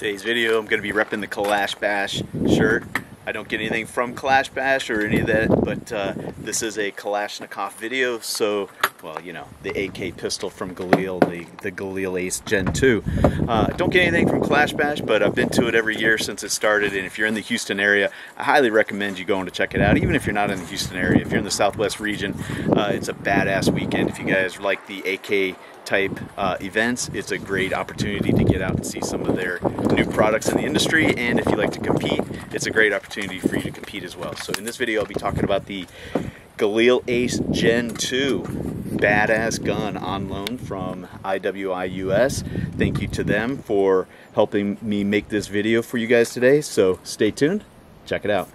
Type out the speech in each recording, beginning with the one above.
Today's video, I'm going to be repping the Kalash Bash shirt. I don't get anything from Kalash Bash or any of that, but this is a Kalashnikov video, so, well, you know, the AK pistol from Galil, the Galil Ace Gen 2. Don't get anything from Kalash Bash, but I've been to it every year since it started, and if you're in the Houston area, I highly recommend you going to check it out, even if you're not in the Houston area. If you're in the Southwest region, it's a badass weekend. If you guys like the AK type events, it's a great opportunity to get out and see some of their new products in the industry, and if you like to compete, it's a great opportunity for you to compete as well. So in this video, I'll be talking about the Galil Ace Gen 2 badass gun on loan from IWI US. Thank you to them for helping me make this video for you guys today, so stay tuned, check it out.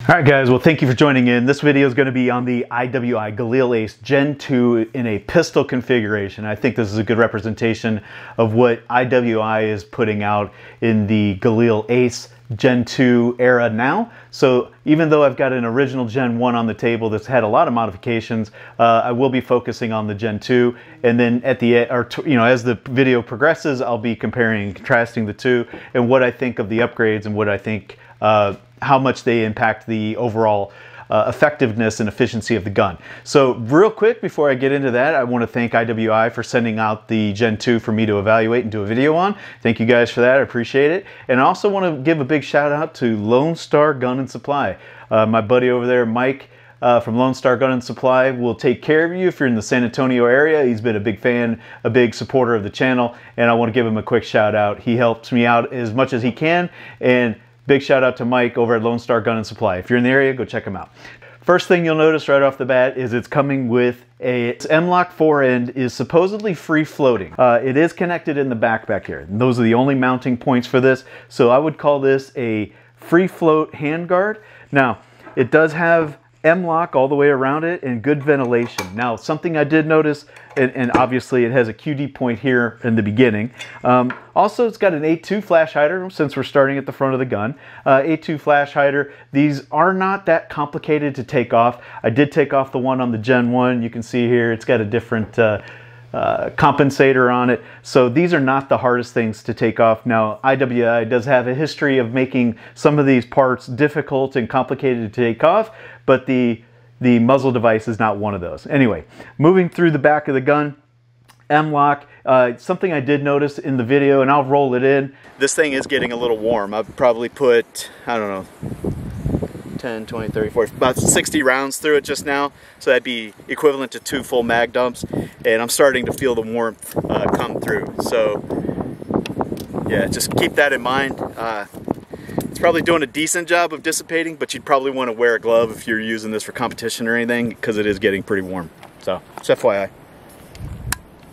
Alright guys, well thank you for joining in. This video is going to be on the IWI Galil Ace Gen 2 in a pistol configuration. I think this is a good representation of what IWI is putting out in the Galil Ace Gen 2 era now. So even though I've got an original Gen 1 on the table that's had a lot of modifications, I will be focusing on the Gen 2, and then at the as the video progresses, I'll be comparing and contrasting the two and what I think of the upgrades and what I think how much they impact the overall effectiveness and efficiency of the gun. So real quick, before I get into that, I want to thank IWI for sending out the Gen 2 for me to evaluate and do a video on. Thank you guys for that, I appreciate it. And I also want to give a big shout out to Lone Star Gun and Supply. My buddy over there, Mike, from Lone Star Gun and Supply, will take care of you if you're in the San Antonio area. He's been a big fan, a big supporter of the channel, and I want to give him a quick shout out. He helps me out as much as he can, and big shout out to Mike over at Lone Star Gun and Supply. If you're in the area, go check him out. First thing you'll notice right off the bat is it's coming with its M-LOK forend is supposedly free floating. It is connected in the back here. And those are the only mounting points for this. So I would call this a free float handguard. Now, it does have M-LOK all the way around it and good ventilation. Now, something I did notice, and obviously it has a QD point here in the beginning. Also, it's got an A2 flash hider since we're starting at the front of the gun. A2 flash hider. These are not that complicated to take off. I did take off the one on the Gen 1. You can see here it's got a different compensator on it. So these are not the hardest things to take off. Now, IWI does have a history of making some of these parts difficult and complicated to take off, but the muzzle device is not one of those. Anyway, moving through the back of the gun, M-LOK, something I did notice in the video, and I'll roll it in. This thing is getting a little warm. I've probably put, I don't know, 10, 20, 30, 40, about 60 rounds through it just now. So that'd be equivalent to 2 full mag dumps. And I'm starting to feel the warmth come through. So yeah, just keep that in mind. It's probably doing a decent job of dissipating, but you'd probably want to wear a glove if you're using this for competition or anything, because it is getting pretty warm. So just FYI.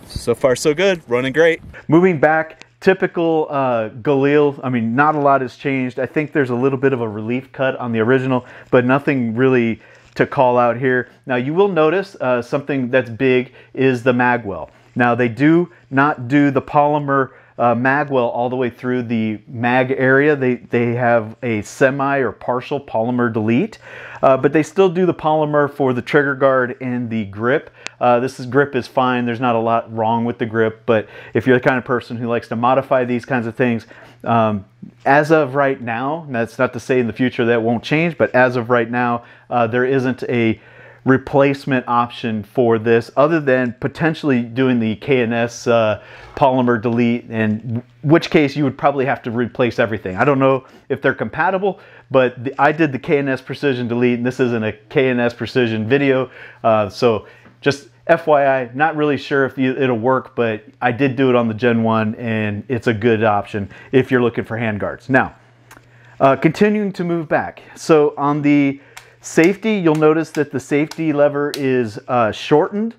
So far so good, running great. Moving back, typical Galil, I mean, not a lot has changed. I think there's a little bit of a relief cut on the original, but nothing really to call out here. Now you will notice something that's big is the magwell. Now they do not do the polymer magwell all the way through the mag area. They have a semi or partial polymer delete, but they still do the polymer for the trigger guard and the grip. This grip is fine. There's not a lot wrong with the grip, but if you're the kind of person who likes to modify these kinds of things, as of right now, and that's not to say in the future that won't change, but as of right now, there isn't a replacement option for this other than potentially doing the K&S polymer delete, in which case you would probably have to replace everything. I don't know if they're compatible, but I did the K&S precision delete, and this isn't a K&S precision video, so just FYI, not really sure if it'll work, but I did do it on the Gen 1, and it's a good option if you're looking for handguards. Now, continuing to move back. So on the safety, you'll notice that the safety lever is shortened.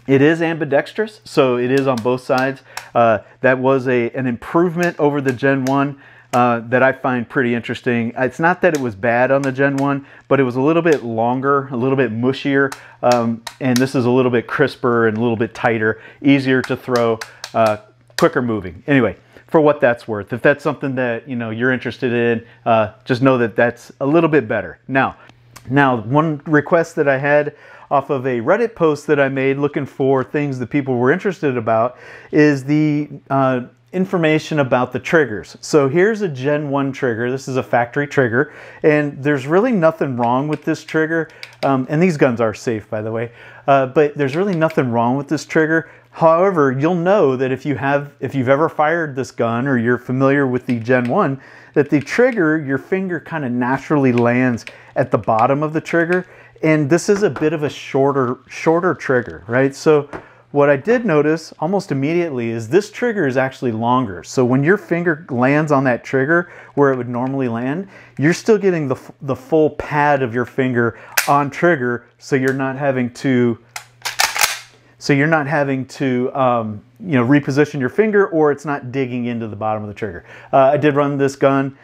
It is ambidextrous, so it is on both sides. That was an improvement over the Gen 1. That I find pretty interesting. It's not that it was bad on the Gen 1, but it was a little bit longer, a little bit mushier, and this is a little bit crisper and a little bit tighter, easier to throw, quicker moving. Anyway, for what that's worth. If that's something that you're interested in, just know that that's a little bit better. Now, one request that I had off of a Reddit post that I made looking for things that people were interested about is the information about the triggers. So here's a Gen 1 trigger. This is a factory trigger, and there's really nothing wrong with this trigger. And these guns are safe, by the way, but there's really nothing wrong with this trigger. However, you'll know that if you've ever fired this gun or you're familiar with the Gen 1, that the trigger, your finger kind of naturally lands at the bottom of the trigger. And this is a bit of a shorter trigger, right? So what I did notice almost immediately is this trigger is actually longer. So when your finger lands on that trigger where it would normally land, you're still getting the full pad of your finger on trigger, so you're not having to reposition your finger, or it's not digging into the bottom of the trigger. I did run this gun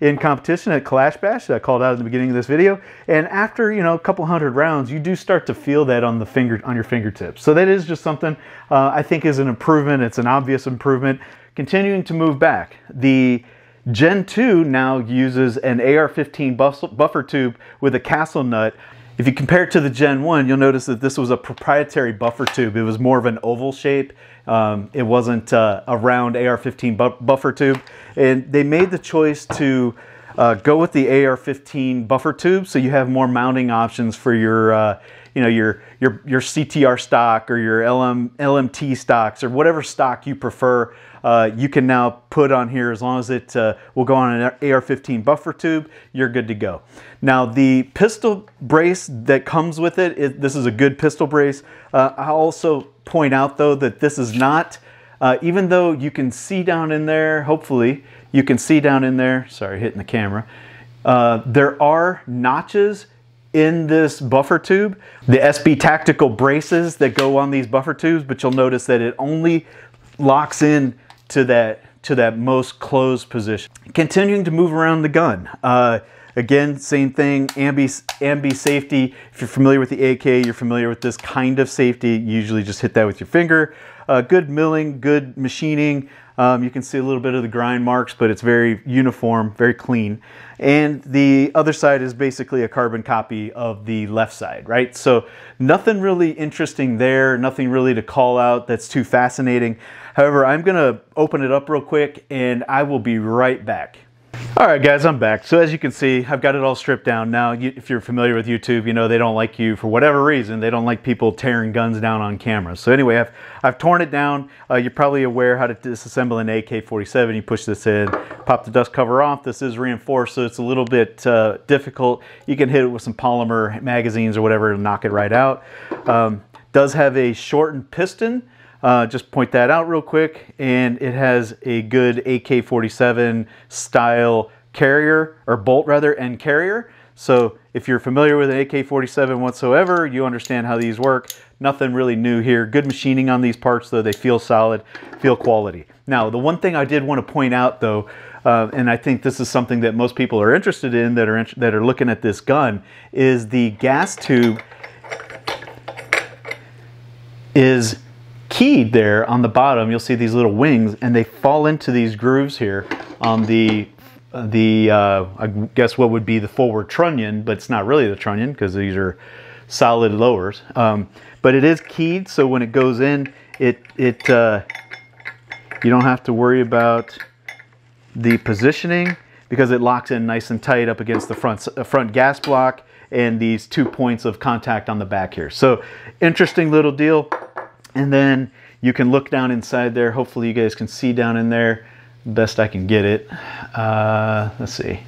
in competition at Clash Bash that I called out at the beginning of this video, and after a couple hundred rounds, you do start to feel that on your fingertips. So that is just something I think is an improvement. It's an obvious improvement. Continuing to move back, the Gen 2 now uses an AR-15 buffer tube with a castle nut. If you compare it to the Gen 1, you'll notice that this was a proprietary buffer tube. It was more of an oval shape. It wasn't a round AR-15 buffer tube. And they made the choice to go with the AR-15 buffer tube, so you have more mounting options for your CTR stock or your LMT stocks, or whatever stock you prefer. You can now put on here, as long as it will go on an AR-15 buffer tube, you're good to go. Now, the pistol brace that comes with it, this is a good pistol brace. I'll also point out, though, that this is not, even though you can see down in there, hopefully you can see down in there, sorry, hitting the camera, there are notches in this buffer tube, the SB Tactical braces that go on these buffer tubes, but you'll notice that it only locks in to that most closed position. Continuing to move around the gun. Again, same thing, ambi safety. If you're familiar with the AK, you're familiar with this kind of safety. You usually just hit that with your finger. Good milling, good machining. You can see a little bit of the grind marks, but it's very uniform, very clean. And the other side is basically a carbon copy of the left side, right? So nothing really interesting there, nothing really to call out that's too fascinating. However, I'm gonna open it up real quick and I will be right back. All right, guys, I'm back. So as you can see, I've got it all stripped down. Now, if you're familiar with YouTube, you know they don't like you, for whatever reason, they don't like people tearing guns down on camera. So anyway, I've torn it down. You're probably aware how to disassemble an AK-47. You push this in, pop the dust cover off. This is reinforced, so it's a little bit difficult. You can hit it with some polymer magazines or whatever and knock it right out. Does have a shortened piston. Just point that out real quick, and it has a good AK-47 style carrier, or bolt rather, and carrier. So if you're familiar with an AK-47 whatsoever, you understand how these work. Nothing really new here. Good machining on these parts, though. They feel solid, feel quality. Now, the one thing I did want to point out, though, and I think this is something that most people are interested in that are looking at this gun, is the gas tube is keyed there on the bottom. You'll see these little wings, and they fall into these grooves here on the I guess what would be the forward trunnion, but it's not really the trunnion because these are solid lowers. But it is keyed, so when it goes in, you don't have to worry about the positioning because it locks in nice and tight up against the front gas block and these 2 points of contact on the back here. So interesting little deal. And then you can look down inside there. Hopefully you guys can see down in there. Best I can get it. Let's see.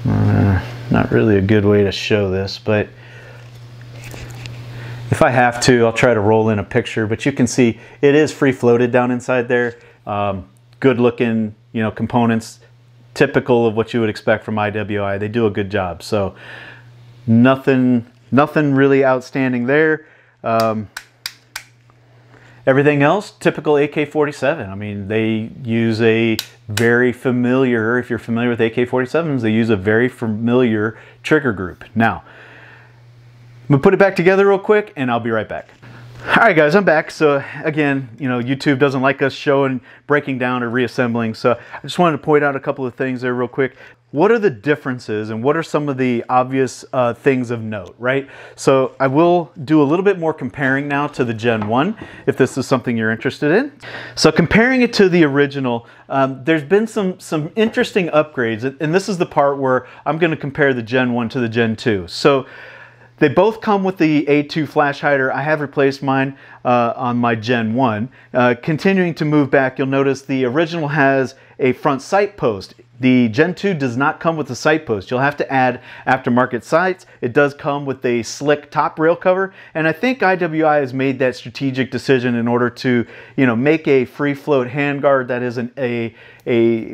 Not really a good way to show this, but if I have to, I'll try to roll in a picture. But you can see it is free floated down inside there. Good looking, components, typical of what you would expect from IWI. They do a good job. So nothing really outstanding there. Everything else, typical AK-47. I mean, they use a very familiar, if you're familiar with AK-47s, they use a very familiar trigger group. Now, I'm gonna put it back together real quick and I'll be right back. All right, guys, I'm back. So again, YouTube doesn't like us showing, breaking down, or reassembling. So I just wanted to point out a couple of things there real quick. What are the differences and what are some of the obvious things of note, right? So I will do a little bit more comparing now to the Gen 1, if this is something you're interested in. So comparing it to the original, there's been some interesting upgrades. And this is the part where I'm going to compare the Gen 1 to the Gen 2. So they both come with the A2 flash hider. I have replaced mine on my Gen 1. Continuing to move back, you'll notice the original has a front sight post. The Gen 2 does not come with a sight post. You'll have to add aftermarket sights. It does come with a slick top rail cover, and I think IWI has made that strategic decision in order to, make a free float handguard that isn't a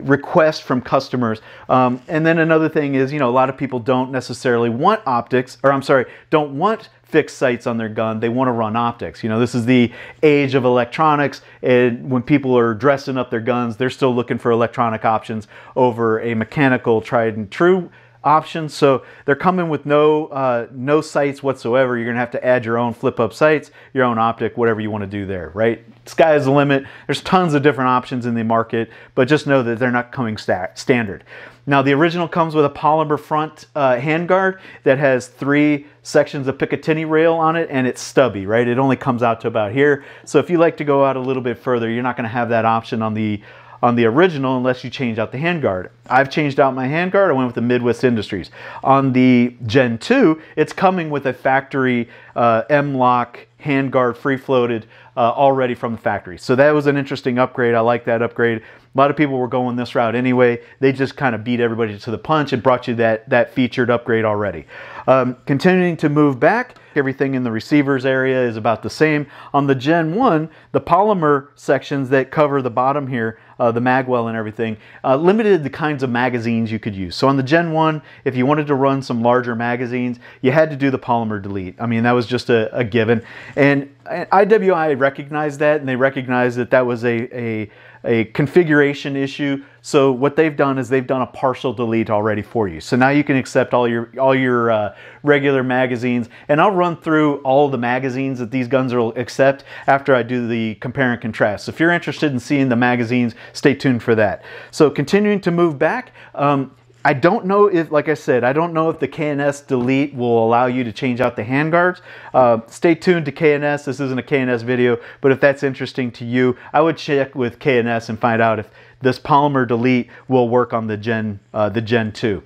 request from customers. And then another thing is, a lot of people don't necessarily want optics, or I'm sorry, don't want fixed sights on their gun. They want to run optics. This is the age of electronics, and when people are dressing up their guns, they're still looking for electronic options over a mechanical tried and true option. So they're coming with no sights whatsoever. You're gonna have to add your own flip up sights, your own optic, whatever you want to do there, right? Sky is the limit. There's tons of different options in the market, but just know that they're not coming standard. Now the original comes with a polymer front handguard that has 3 sections of Picatinny rail on it, and it's stubby, right? It only comes out to about here. So if you like to go out a little bit further, you're not going to have that option on the original unless you change out the handguard. I've changed out my handguard. I went with the Midwest Industries. On the Gen 2, it's coming with a factory M-LOK handguard free-floated already from the factory. So that was an interesting upgrade. I like that upgrade. A lot of people were going this route anyway. They just kind of beat everybody to the punch and brought you that featured upgrade already. Continuing to move back, everything in the receivers area is about the same. On the Gen 1, the polymer sections that cover the bottom here, the magwell and everything, limited the kinds of magazines you could use. So on the Gen 1, if you wanted to run some larger magazines, you had to do the polymer delete. I mean, that was just a given. And IWI recognized that, and they recognized that that was a configuration issue. So what they've done is they've done a partial delete already for you. So now you can accept all your regular magazines, and I'll run through all the magazines that these guns will accept after I do the compare and contrast. So if you're interested in seeing the magazines, stay tuned for that. So continuing to move back, I don't know if, like I said, I don't know if the K&S delete will allow you to change out the handguards. Stay tuned to K&S. This isn't a K&S video, but if that's interesting to you, I would check with K&S and find out if this polymer delete will work on the Gen 2.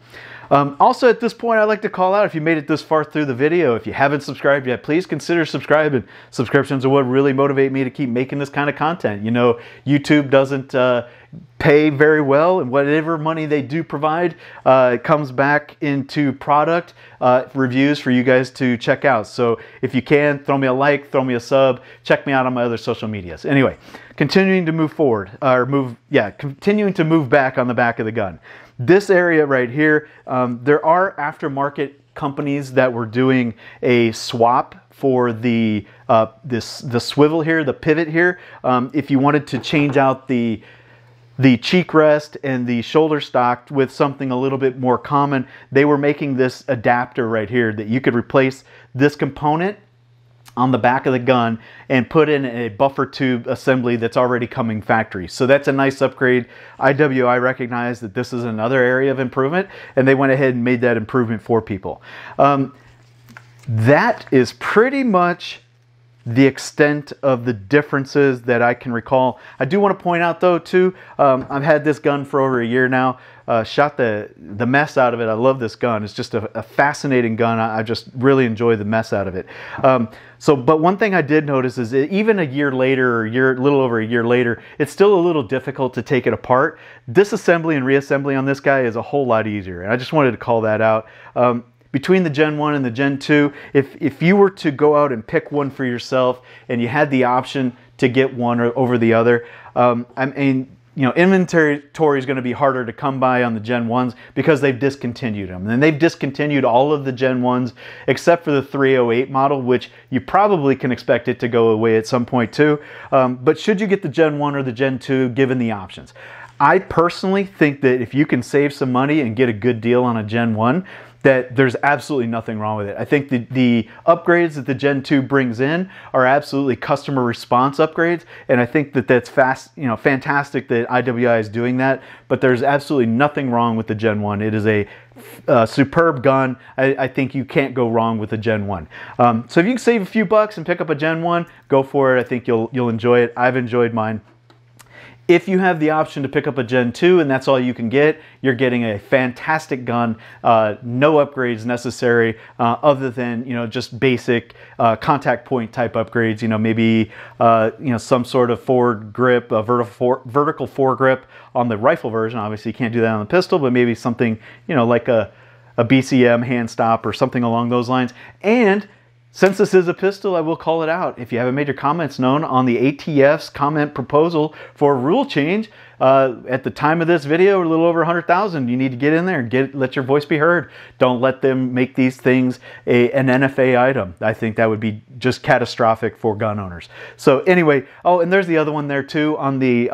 Also at this point, I'd like to call out, if you made it this far through the video, if you haven't subscribed yet, please consider subscribing. Subscriptions are what really motivate me to keep making this kind of content. YouTube doesn't pay very well, and whatever money they do provide comes back into product reviews for you guys to check out. So if you can, throw me a like, throw me a sub, check me out on my other social medias. Anyway, continuing to move forward, continuing to move back on the back of the gun. This area right here, there are aftermarket companies that were doing a swap for the swivel here, the pivot here. If you wanted to change out the cheek rest and the shoulder stock with something a little bit more common, they were making this adapter right here that you could replace this component on the back of the gun and put in a buffer tube assembly that's already coming factory. So that's a nice upgrade. IWI recognized that this is another area of improvement, and they went ahead and made that improvement for people. That is pretty much the extent of the differences that I can recall. I do want to point out though too, I've had this gun for over a year now, shot the mess out of it. I love this gun. It's just a fascinating gun. I just really enjoy the mess out of it. But one thing I did notice is that even a year later, or a little over a year later, it's still a little difficult to take it apart. Disassembly and reassembly on this guy is a whole lot easier, and I just wanted to call that out. Between the Gen 1 and the Gen 2, if you were to go out and pick one for yourself and you had the option to get one over the other, inventory is going to be harder to come by on the Gen 1s because they've discontinued them. And they've discontinued all of the Gen 1s except for the 308 model, which you probably can expect it to go away at some point too. But should you get the Gen 1 or the Gen 2, given the options? I personally think that if you can save some money and get a good deal on a Gen 1, that there's absolutely nothing wrong with it. I think the upgrades that the Gen 2 brings in are absolutely customer response upgrades, and I think that that's fantastic that IWI is doing that, but there's absolutely nothing wrong with the Gen 1. It is a superb gun. I think you can't go wrong with the Gen 1. So if you can save a few bucks and pick up a Gen 1, go for it. I think you'll enjoy it. I've enjoyed mine. If you have the option to pick up a Gen 2 and that's all you can get, you're getting a fantastic gun. No upgrades necessary other than just basic contact point type upgrades. Maybe some sort of forward grip, vertical foregrip on the rifle version. Obviously, you can't do that on the pistol, but maybe something like a BCM hand stop or something along those lines. And since this is a pistol, I will call it out. If you haven't made your comments known on the ATF's comment proposal for a rule change, at the time of this video, a little over 100,000. You need to get in there and let your voice be heard. Don't let them make these things an NFA item. I think that would be just catastrophic for gun owners. So anyway, oh, and there's the other one there too on the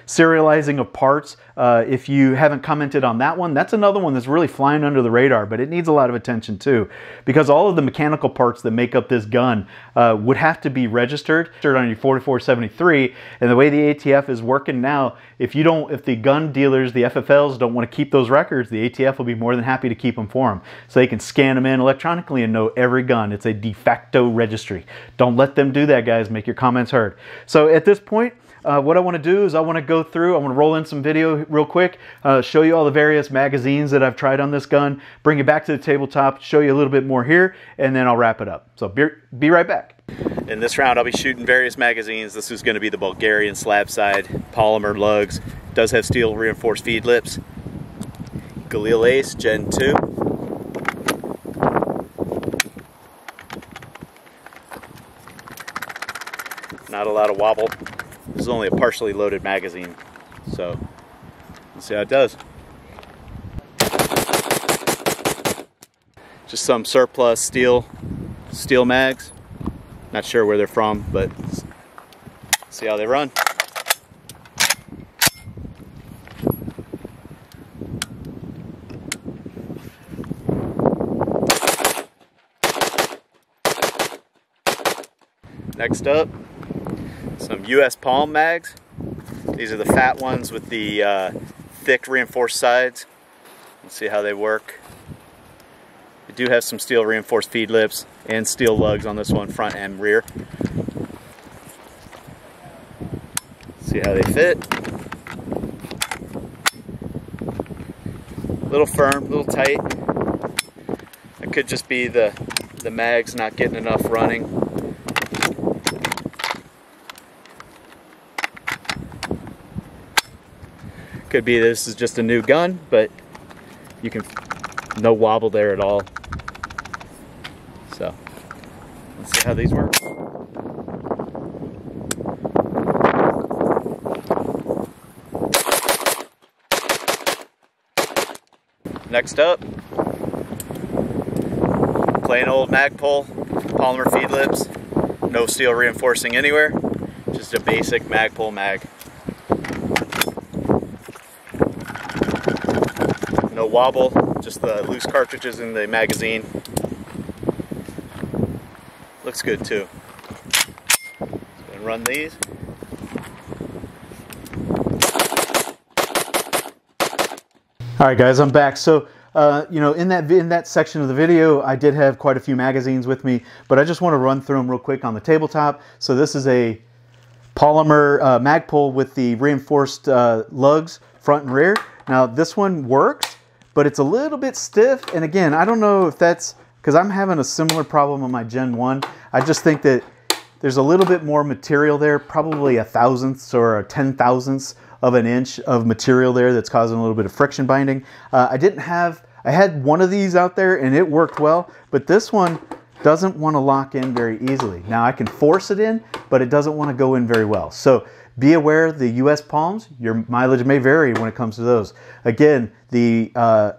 serializing of parts. If you haven't commented on that one, that's another one that's really flying under the radar, but it needs a lot of attention too, because all of the mechanical parts that make up this gun would have to be registered on your 4473. And the way the ATF is working now, if the gun dealers, the FFLs, don't want to keep those records, the ATF will be more than happy to keep them for them. So they can scan them in electronically and know every gun. It's a de facto registry. Don't let them do that, guys. Make your comments heard. So at this point, what I want to do is I want to go through, I want to roll in some video real quick, show you all the various magazines that I've tried on this gun, bring it back to the tabletop, show you a little bit more here, and then I'll wrap it up. So be right back. In this round, I'll be shooting various magazines. This is going to be the Bulgarian slab side, polymer lugs, does have steel reinforced feed lips. Galil Ace Gen 2. Not a lot of wobble. This is only a partially loaded magazine, so let's see how it does. Just some surplus steel mags. Not sure where they're from, but see how they run. Next up, some US Palm mags. These are the fat ones with the thick reinforced sides. Let's see how they work. They do have some steel reinforced feed lips and steel lugs on this one, front and rear. See how they fit. A little firm, a little tight. It could just be the mags not getting enough running. Could be this is just a new gun, but you can, no wobble there at all. So let's see how these work. Next up, plain old Magpul, polymer feed lips, no steel reinforcing anywhere, just a basic Magpul mag. No wobble, just the loose cartridges in the magazine. Looks good too. So I'm gonna run these. All right, guys, I'm back. So, in that section of the video, I did have quite a few magazines with me, but I just want to run through them real quick on the tabletop. So this is a polymer Magpul with the reinforced lugs, front and rear. Now this one works, but it's a little bit stiff. And again, I don't know if that's because I'm having a similar problem on my Gen 1. I just think that there's a little bit more material there, probably a thousandth or a 10,000ths of an inch of material there that's causing a little bit of friction binding. I had one of these out there and it worked well, but this one doesn't want to lock in very easily. Now I can force it in, but it doesn't want to go in very well. So be aware, the US Palms, your mileage may vary when it comes to those. Again, these are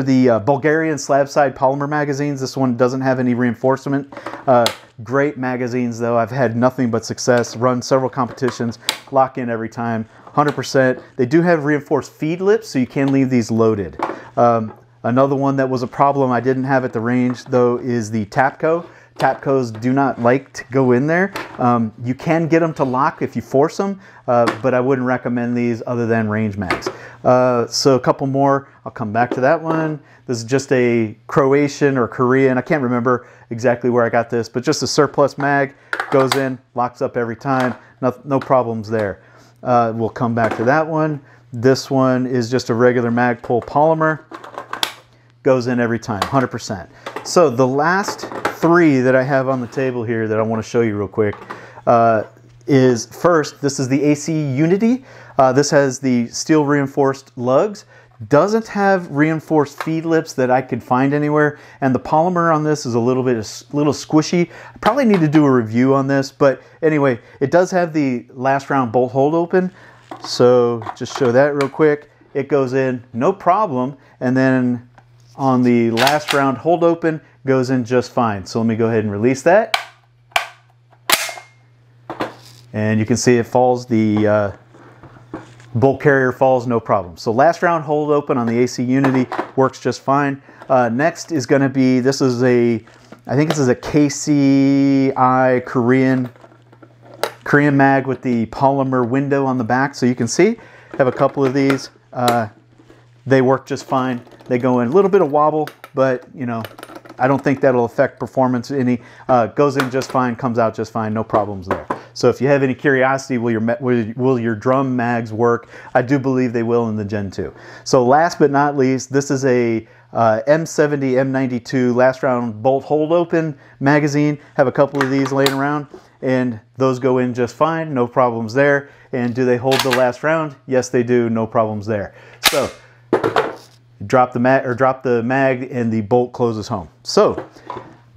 the Bulgarian slab side polymer magazines. This one doesn't have any reinforcement. Great magazines though. I've had nothing but success, run several competitions, lock in every time. 100%. They do have reinforced feed lips, so you can leave these loaded. Another one that was a problem I didn't have at the range, though, is the Tapco. Tapcos do not like to go in there. You can get them to lock if you force them, but I wouldn't recommend these other than range mags. So a couple more, I'll come back to that one. This is just a Croatian or Korean, I can't remember exactly where I got this, but just a surplus mag, goes in, locks up every time, no problems there. We'll come back to that one. This one is just a regular Magpul polymer, goes in every time, 100%. So the last three that I have on the table here that I want to show you real quick is first, this is the AC Unity. This has the steel reinforced lugs. Doesn't have reinforced feed lips that I could find anywhere, and the polymer on this is a little squishy. I probably need to do a review on this, but anyway, it does have the last round bolt hold open. So just show that real quick. It goes in, no problem, and then on the last round hold open, goes in just fine. So let me go ahead and release that. And you can see it falls, the bolt carrier falls, no problem. So last round hold open on the AC Unity works just fine. Next is going to be, this is a, I think this is a KCI Korean mag with the polymer window on the back. So you can see, I have a couple of these. They work just fine. They go in a little bit of wobble, but you know, I don't think that'll affect performance any. Goes in just fine, comes out just fine, no problems there. So if you have any curiosity, will your drum mags work? I do believe they will in the Gen 2. So last but not least, this is a M70 M92 last round bolt hold open magazine. Have a couple of these laying around, and those go in just fine, no problems there. And do they hold the last round? Yes, they do, no problems there. So drop the mag and the bolt closes home. So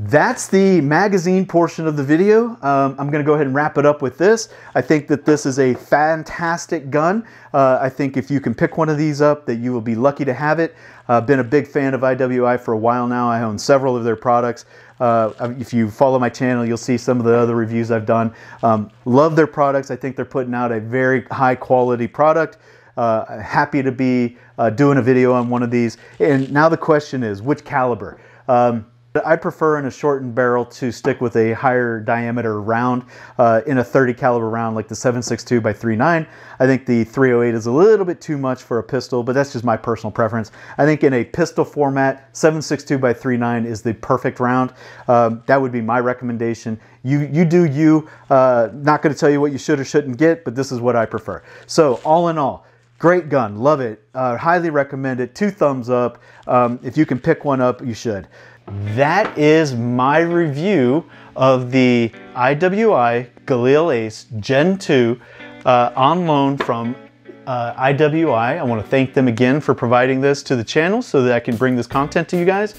that's the magazine portion of the video. I'm going to go ahead and wrap it up with this. I think that this is a fantastic gun. I think if you can pick one of these up, that you will be lucky to have it. I've been a big fan of IWI for a while now. I own several of their products. If you follow my channel, you'll see some of the other reviews I've done. Love their products. I think they're putting out a very high quality product. Happy to be doing a video on one of these. And now the question is, which caliber? I prefer in a shortened barrel to stick with a higher diameter round in a 30 caliber round like the 7.62 by 3.9. I think the 308 is a little bit too much for a pistol, but that's just my personal preference. I think in a pistol format, 7.62 by 3.9 is the perfect round. That would be my recommendation. You do you. Not going to tell you what you should or shouldn't get, but this is what I prefer. So all in all, great gun, love it, highly recommend it, 2 thumbs up. If you can pick one up, you should. That is my review of the IWI Galil Ace Gen 2 on loan from IWI. I want to thank them again for providing this to the channel so that I can bring this content to you guys.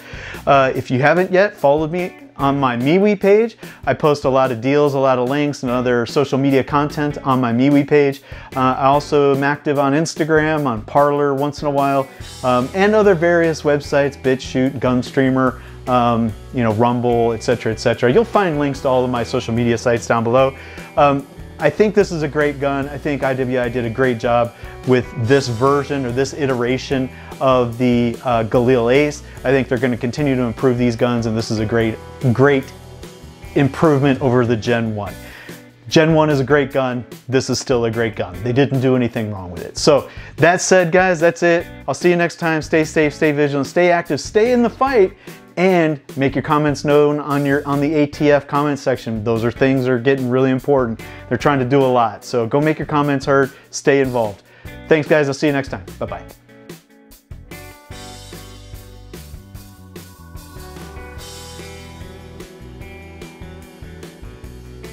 If you haven't yet, follow me on my MeWe page. I post a lot of deals, a lot of links, and other social media content on my MeWe page. I also am active on Instagram, on Parler once in a while, and other various websites, BitChute, Gunstreamer, you know, Rumble, etc., etc. You'll find links to all of my social media sites down below. I think this is a great gun. I think IWI did a great job with this version or this iteration of the Galil Ace. I think they're going to continue to improve these guns, and this is a great improvement over the Gen 1. Gen 1 is a great gun. This is still a great gun. They didn't do anything wrong with it. So that said, guys, that's it. I'll see you next time. Stay safe, stay vigilant, stay active, stay in the fight, and make your comments known on the ATF comment section. Those are things that are getting really important. They're trying to do a lot. So go make your comments heard, stay involved. Thanks, guys. I'll see you next time. Bye-bye.